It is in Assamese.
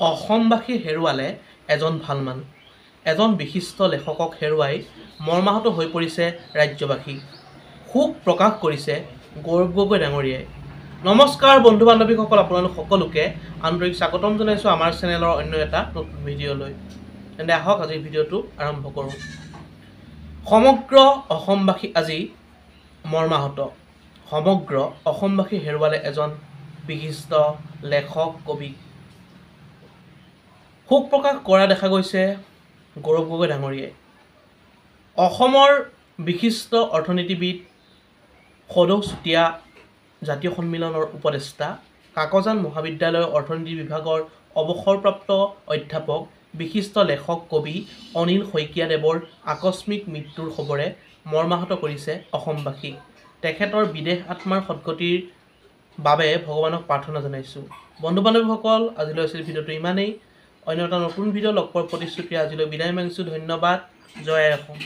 অসমবাসী হেৰুৱালে এজন ভাল মানুহ, এজন বিশিষ্ট লেখকক হেৰুৱাই মৰ্মাহত হৈ পৰিছে ৰাজ্যবাসী। শোক প্ৰকাশ কৰিছে গৌৰৱ গগৈ ডাঙৰীয়াই। নমস্কাৰ বন্ধু বান্ধৱীসকল, আপোনালোক সকলোকে আন্তৰিক স্বাগতম জনাইছোঁ আমাৰ চেনেলৰ অন্য এটা নতুন ভিডিঅ'লৈ। তেন্তে আহক আজিৰ ভিডিঅ'টো আৰম্ভ কৰোঁ। সমগ্ৰ অসমবাসী আজি মৰ্মাহত। সমগ্ৰ অসমবাসী হেৰুৱালে এজন বিশিষ্ট লেখক কবি। শোক প্ৰকাশ কৰা দেখা গৈছে গৌৰৱ গগৈ ডাঙৰীয়াই। অসমৰ বিশিষ্ট অৰ্থনীতিবিদ সদৌ চুতীয়া জাতীয় সন্মিলনৰ উপদেষ্টা, কাকজান মহাবিদ্যালয়ৰ অৰ্থনীতি বিভাগৰ অৱসৰপ্ৰাপ্ত অধ্যাপক, বিশিষ্ট লেখক কবি অনিল শইকীয়াদেৱৰ আকস্মিক মৃত্যুৰ খবৰে মৰ্মাহত কৰিছে অসমবাসীক। তেখেতৰ বিদেহ আত্মাৰ সদ্গতিৰ বাবে ভগৱানক প্ৰাৰ্থনা জনাইছোঁ। বন্ধু বান্ধৱীসকল, আজিলৈ আছিল ভিডিঅ'টো ইমানেই। অন্য এটা নতুন ভিডিঅ' লগ পোৱাৰ প্ৰতিশ্ৰুতিৰে আজিলৈ বিদায় মাগিছোঁ। ধন্যবাদ। জয় অসম।